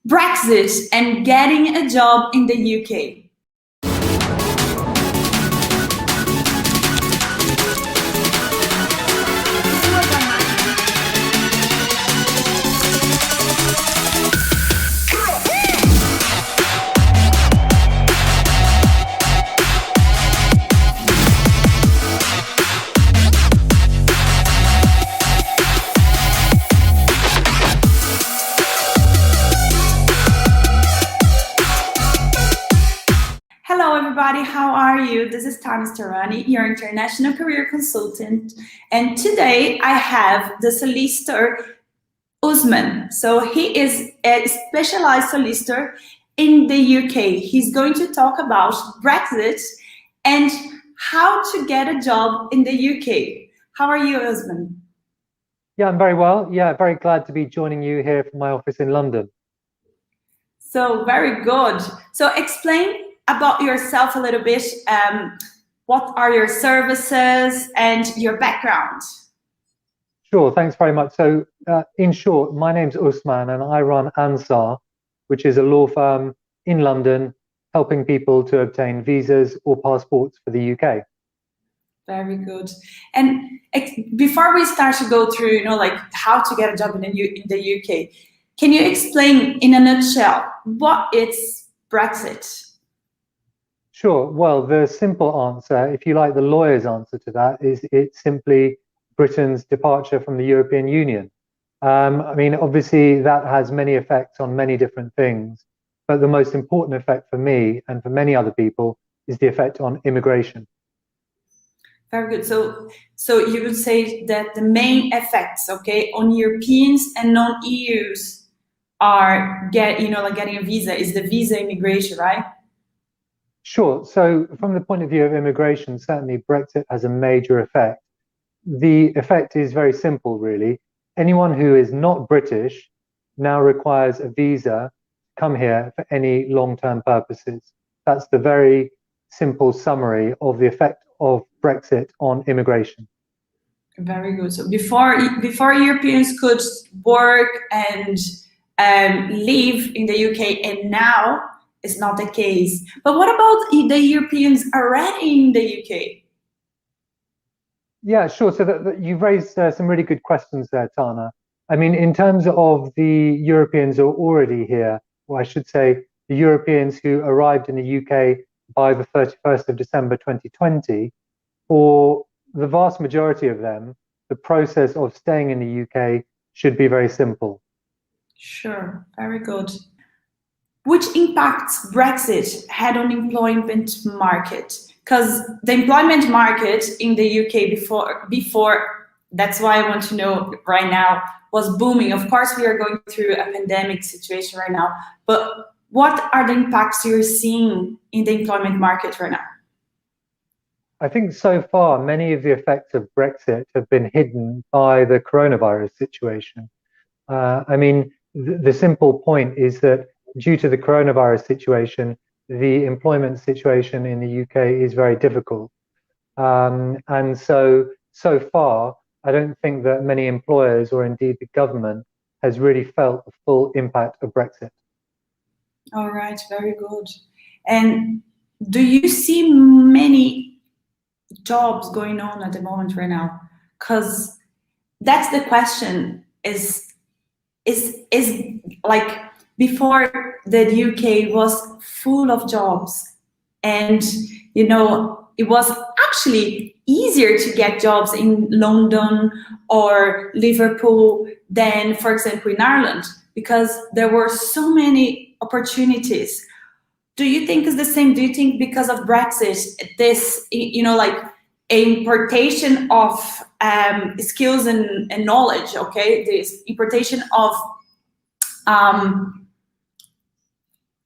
Brexit and getting a job in the UK. Hello everybody, how are you? This is Storani, your international career consultant, and today I have the solicitor Usman. So he is a specialized solicitor in the UK. He's going to talk about Brexit and how to get a job in the UK. How are you, Usman? Yeah, I'm very well. Yeah, very glad to be joining you here from my office in London. So very good. So explain about yourself a little bit. What are your services and your background? Sure, thanks very much. So in short, my name's Usman and I run Ansar, which is a law firm in London helping people to obtain visas or passports for the UK. Very good. And before we start to go through, like how to get a job in the UK, can you explain in a nutshell what is Brexit? Sure. Well, the simple answer, if you like the lawyer's answer to that, is it's simply Britain's departure from the European Union. I mean, obviously, that has many effects on many different things, but the most important effect for me and for many other people is the effect on immigration. Very good. So you would say that the main effects, okay, on Europeans and non-EUs are getting a visa is the visa immigration, right? Sure. So from the point of view of immigration, certainly Brexit has a major effect. The effect is very simple, really. Anyone who is not British now requires a visa to come here for any long-term purposes. That's the very simple summary of the effect of Brexit on immigration. Very good. So before Europeans could work and live in the UK, and now it's not the case. But what about the Europeans already in the UK? Yeah, sure. So you've raised some really good questions there, Tana. I mean, in terms of the Europeans who are already here, or I should say the Europeans who arrived in the UK by the 31st of December 2020, for the vast majority of them, the process of staying in the UK should be very simple. Sure, very good. Which impacts Brexit had on employment market? Because the employment market in the UK before, that's why I want to know right now, was booming. Of course, we are going through a pandemic situation right now, but what are the impacts you're seeing in the employment market right now? I think so far, many of the effects of Brexit have been hidden by the coronavirus situation. I mean, the simple point is that due to the coronavirus situation, the employment situation in the UK is very difficult. And so far, I don't think that many employers or indeed the government has really felt the full impact of Brexit. All right, very good. And do you see many jobs going on at the moment right now? Because that's the question, is like before the UK was full of jobs, and it was actually easier to get jobs in London or Liverpool than, for example, in Ireland, because there were so many opportunities. Do you think it's the same? Do you think because of Brexit, this, like importation of skills and knowledge, okay, this importation of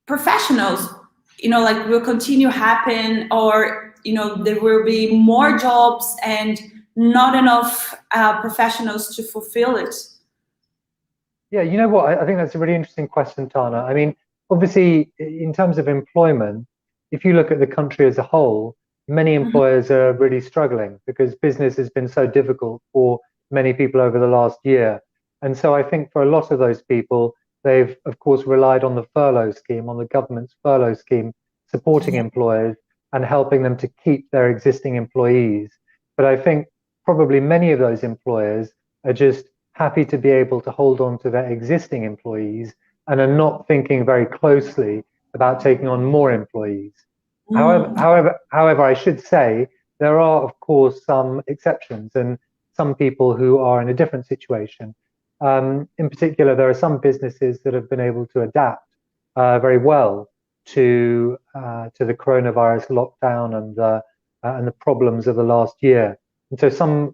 professionals, like will continue happen, or there will be more jobs and not enough professionals to fulfill it? Yeah, you know what? I think that's a really interesting question, Tana. I mean, obviously, in terms of employment, if you look at the country as a whole, many employers are really struggling because business has been so difficult for many people over the last year. And so I think for a lot of those people, they've of course relied on the furlough scheme, on the government's furlough scheme, supporting Yeah. employers and helping them to keep their existing employees. But I think probably many of those employers are just happy to be able to hold on to their existing employees and are not thinking very closely about taking on more employees. However, I should say there are, of course, some exceptions and some people who are in a different situation. In particular, there are some businesses that have been able to adapt very well to the coronavirus lockdown and the problems of the last year. And so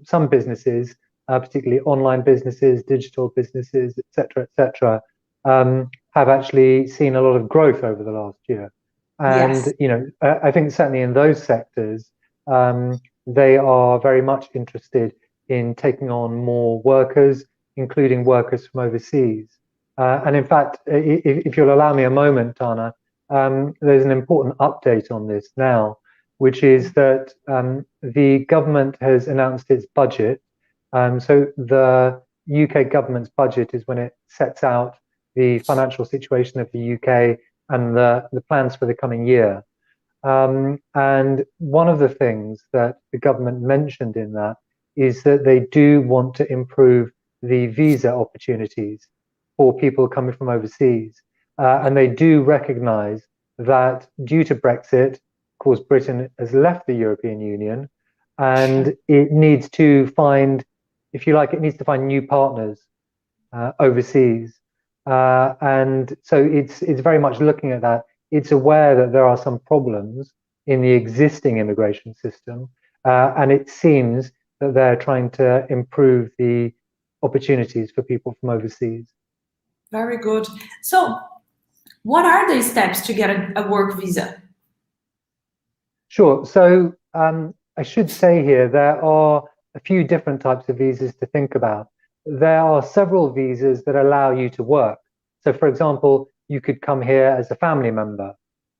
some businesses, particularly online businesses, digital businesses, et cetera, have actually seen a lot of growth over the last year. Yes. And I think certainly in those sectors, they are very much interested in taking on more workers, including workers from overseas. And in fact, if you'll allow me a moment, Tana, there's an important update on this now, which is that the government has announced its budget. So the UK government's budget is when it sets out the financial situation of the UK and the plans for the coming year. And one of the things that the government mentioned in that is that they do want to improve the visa opportunities for people coming from overseas. And they do recognize that due to Brexit, of course, Britain has left the European Union and it needs to find, if you like, it needs to find new partners overseas. And so it's very much looking at that. It's aware that there are some problems in the existing immigration system, and it seems that they're trying to improve the opportunities for people from overseas. Very good. So, what are the steps to get a work visa? Sure. So I should say here there are a few different types of visas to think about. There are several visas that allow you to work. So, for example, you could come here as a family member,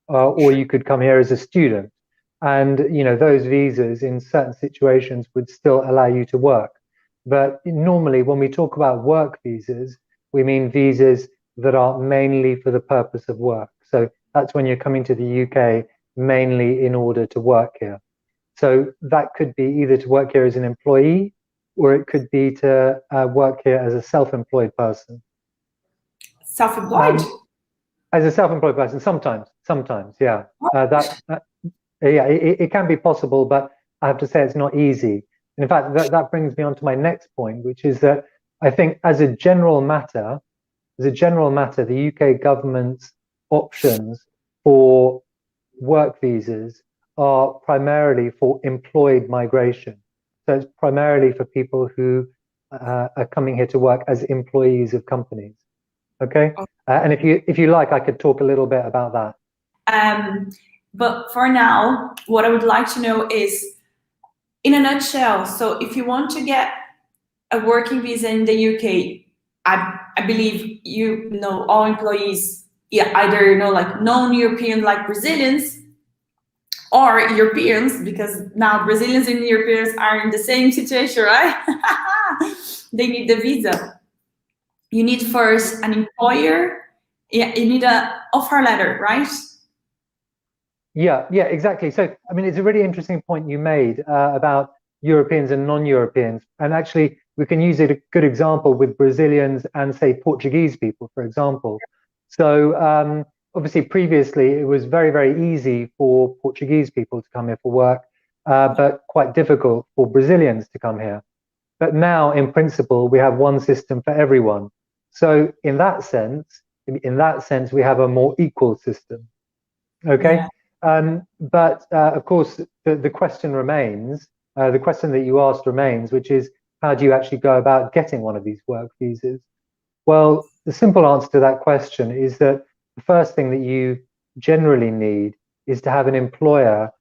or you could come here as a student. And those visas in certain situations would still allow you to work. But normally, when we talk about work visas, we mean visas that are mainly for the purpose of work. So that's when you're coming to the UK mainly in order to work here. So that could be either to work here as an employee, or it could be to work here as a self-employed person. Self-employed? As a self-employed person, sometimes, yeah. It can be possible, but I have to say it's not easy. And in fact, that brings me on to my next point, which is that I think as a general matter, the UK government's options for work visas are primarily for employed migration. So it's primarily for people who are coming here to work as employees of companies. Okay, and if you like, I could talk a little bit about that. But for now, what I would like to know is, in a nutshell, so if you want to get a working visa in the UK, I believe all employees, either like non-European like Brazilians, or Europeans, because now Brazilians and Europeans are in the same situation, right? They need the visa. You need first an employer. Yeah, you need an offer letter, right? Yeah, exactly. So, I mean, it's a really interesting point you made about Europeans and non-Europeans. And actually, we can use a good example with Brazilians and, say, Portuguese people, for example. So, obviously, previously, it was very, very easy for Portuguese people to come here for work, but quite difficult for Brazilians to come here. But now, in principle, we have one system for everyone. So, in that sense, we have a more equal system. Okay. Yeah. But of course, the question remains, the question that you asked remains, which is, how do you actually go about getting one of these work visas? Well, the simple answer to that question is that the first thing that you generally need is to have an employer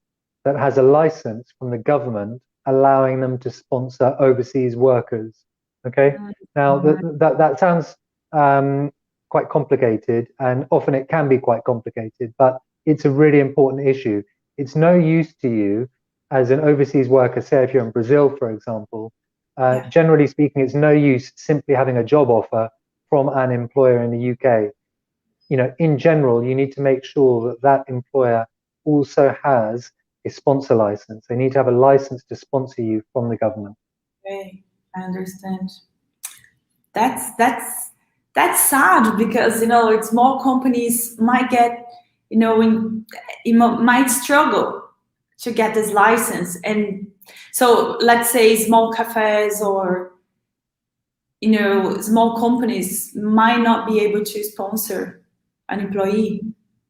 that has a license from the government allowing them to sponsor overseas workers. Okay. Now, that sounds quite complicated, and often it can be quite complicated, but it's a really important issue. It's no use to you as an overseas worker, say if you're in Brazil, for example, generally speaking, it's no use simply having a job offer from an employer in the UK, in general, you need to make sure that that employer also has a sponsor license. They need to have a license to sponsor you from the government. Okay, I understand. That's sad because it's small companies might get might struggle to get this license, and so let's say small cafes or small companies might not be able to sponsor an employee.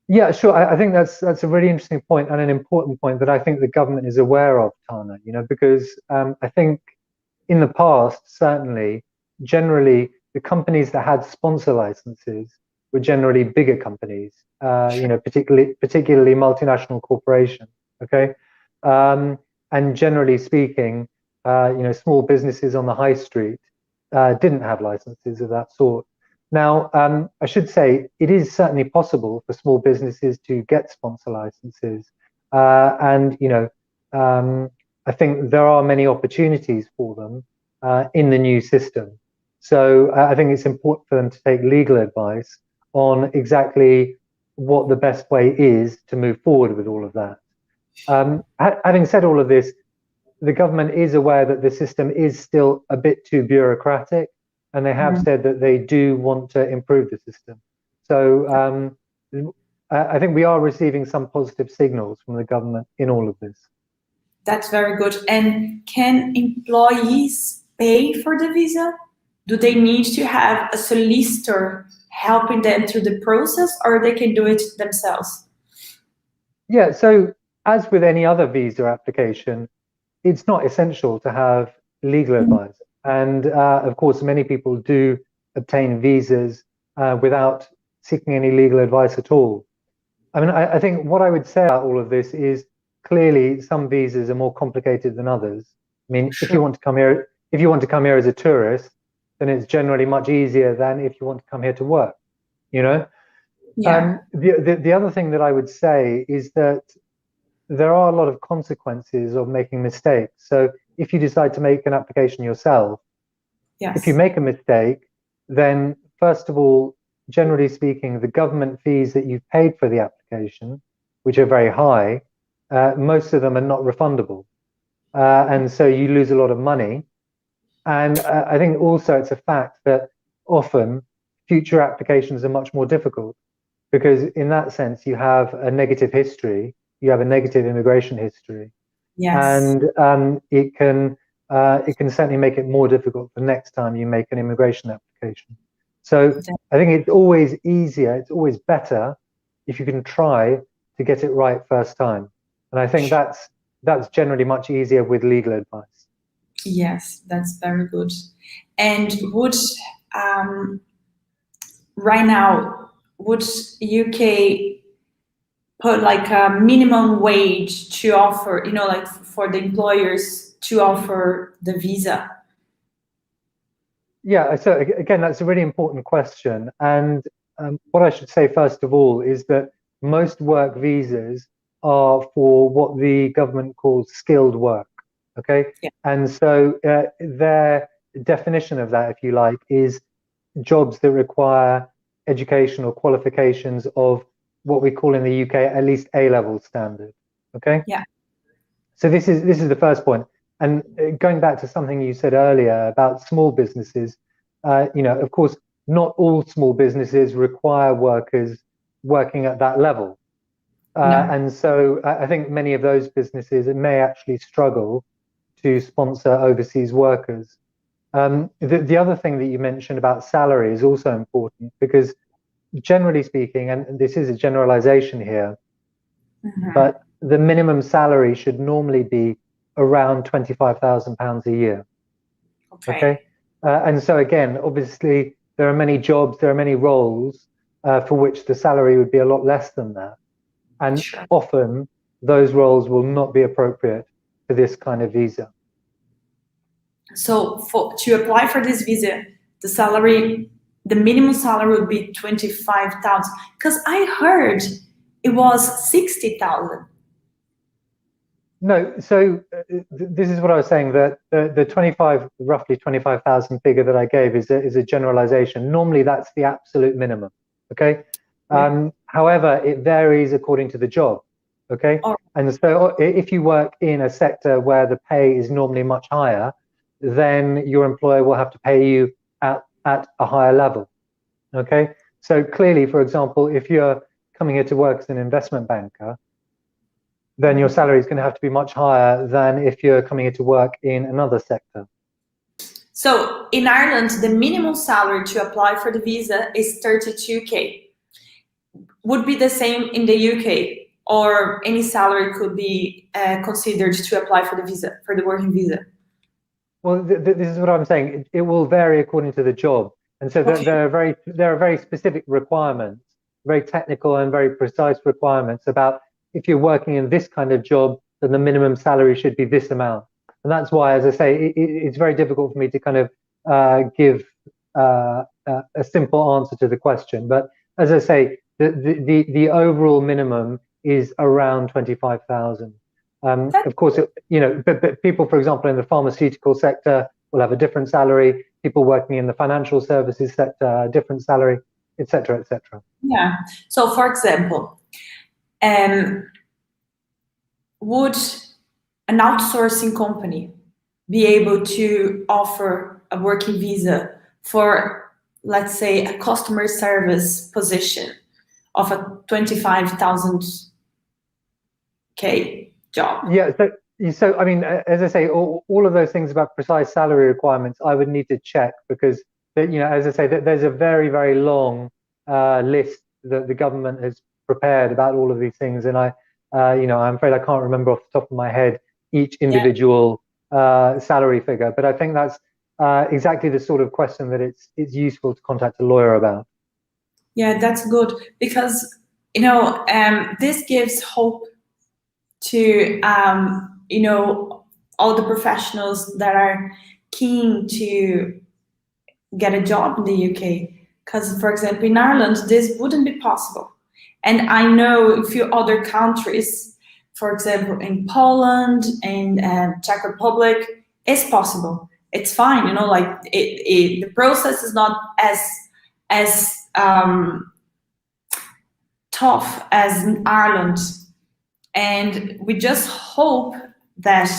Yeah, sure. I think that's a really interesting point and an important point that I think the government is aware of, Tana. Because I think in the past, certainly, generally, the companies that had sponsor licenses were generally bigger companies, particularly multinational corporations. Okay, and generally speaking, small businesses on the high street didn't have licenses of that sort. Now, I should say it is certainly possible for small businesses to get sponsor licenses, and I think there are many opportunities for them in the new system. So I think it's important for them to take legal advice on exactly what the best way is to move forward with all of that. Having said all of this, the government is aware that the system is still a bit too bureaucratic, and they have said that they do want to improve the system. So I think we are receiving some positive signals from the government in all of this. That's very good. And can employees pay for the visa? Do they need to have a solicitor helping them through the process, or they can do it themselves? Yeah, so as with any other visa application, it's not essential to have legal advice. And of course, many people do obtain visas without seeking any legal advice at all. I mean, I think what I would say about all of this is clearly some visas are more complicated than others. I mean, if you want to come here as a tourist, then it's generally much easier than if you want to come here to work. Yeah. The other thing that I would say is that there are a lot of consequences of making mistakes. So if you decide to make an application yourself, if you make a mistake, then first of all, generally speaking, the government fees that you've paid for the application, which are very high, most of them are not refundable. And so you lose a lot of money. And I think also it's a fact that often future applications are much more difficult because in that sense, you have a negative history, you have a negative immigration history. And it can certainly make it more difficult the next time you make an immigration application. So I think it's always easier, it's always better if you can try to get it right first time. And I think that's generally much easier with legal advice. Yes, that's very good. And would right now, would UK put like a minimum wage to offer, like for the employers to offer the visa? Yeah, so again, that's a really important question. And what I should say, first of all, is that most work visas are for what the government calls skilled work. Okay. Yeah. And so their definition of that, if you like, is jobs that require educational qualifications of what we call in the UK at least A-level standard. Okay. Yeah. So this is the first point. And going back to something you said earlier about small businesses, of course, not all small businesses require workers working at that level. And so I think many of those businesses may actually struggle to sponsor overseas workers. The other thing that you mentioned about salary is also important because generally speaking, and this is a generalization here, but the minimum salary should normally be around £25,000 a year. Okay. And so again, obviously, there are many jobs, there are many roles for which the salary would be a lot less than that. And often those roles will not be appropriate for this kind of visa. So to apply for this visa, the minimum salary would be 25,000. Because I heard it was 60,000. No, so this is what I was saying, that the roughly 25,000 figure that I gave is a generalization. Normally that's the absolute minimum, okay? Yeah. However, it varies according to the job, okay? Or And so if you work in a sector where the pay is normally much higher, then your employer will have to pay you at a higher level, okay? So clearly, for example, if you're coming here to work as an investment banker, then your salary is going to have to be much higher than if you're coming here to work in another sector. so in Ireland, the minimum salary to apply for the visa is 32K. Would be the same in the UK, or any salary could be considered to apply for the visa, for the working visa. Well, this is what I'm saying. It will vary according to the job, and so Okay. there are very specific requirements, very technical and very precise requirements about if you're working in this kind of job, then the minimum salary should be this amount. And that's why, as I say, it's very difficult for me to kind of give a simple answer to the question. But as I say, the overall minimum is around 25,000. Of course, but people, for example, in the pharmaceutical sector will have a different salary. People working in the financial services sector, a different salary, etc., etc. Yeah. So, for example, would an outsourcing company be able to offer a working visa for, let's say, a customer service position of a 25,000K job? Yeah. So I mean, as I say, all of those things about precise salary requirements, I would need to check because, as I say, there's a very, very long list that the government has prepared about all of these things, and I'm afraid I can't remember off the top of my head each individual salary figure. But I think that's exactly the sort of question that it's useful to contact a lawyer about. Yeah, that's good because this gives hope to all the professionals that are keen to get a job in the UK. Because, for example, in Ireland, this wouldn't be possible. And I know a few other countries, for example, in Poland and Czech Republic, it's possible. It's fine, like the process is not as tough as in Ireland. And we just hope that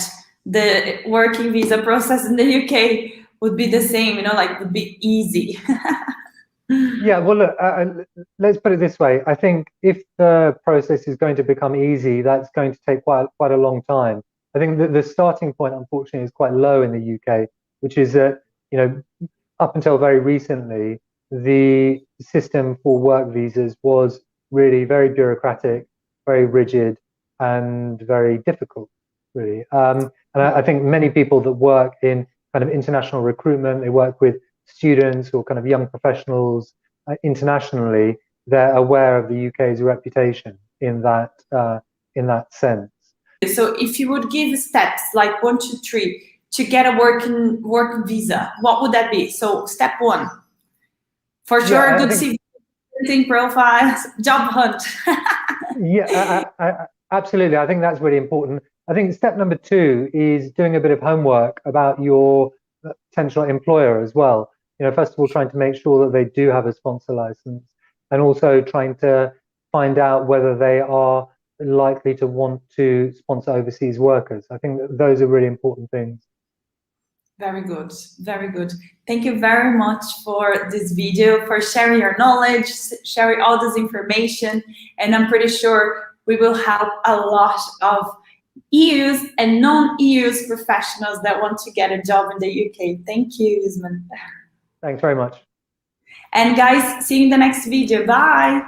the working visa process in the UK would be the same, would be easy. Yeah, well, look, let's put it this way. I think if the process is going to become easy, that's going to take quite a long time. I think that the starting point, unfortunately, is quite low in the UK, which is that, up until very recently, the system for work visas was really very bureaucratic, very rigid, and very difficult, really. And I think many people that work in kind of international recruitment, they work with students or kind of young professionals internationally, they're aware of the UK's reputation in that sense. So if you would give steps like 1, 2, 3 to get a work visa, what would that be? So step 1, for sure, good CV, LinkedIn profiles, job hunt. Yeah, absolutely. I think that's really important. I think step number 2 is doing a bit of homework about your potential employer as well. First of all, trying to make sure that they do have a sponsor license, and also trying to find out whether they are likely to want to sponsor overseas workers. I think that those are really important things. Very good, very good. Thank you very much for this video, for sharing your knowledge, sharing all this information, and I'm pretty sure we will help a lot of EUs and non-EUs professionals that want to get a job in the UK. Thank you, Usman. Thanks very much. And guys, see you in the next video. Bye.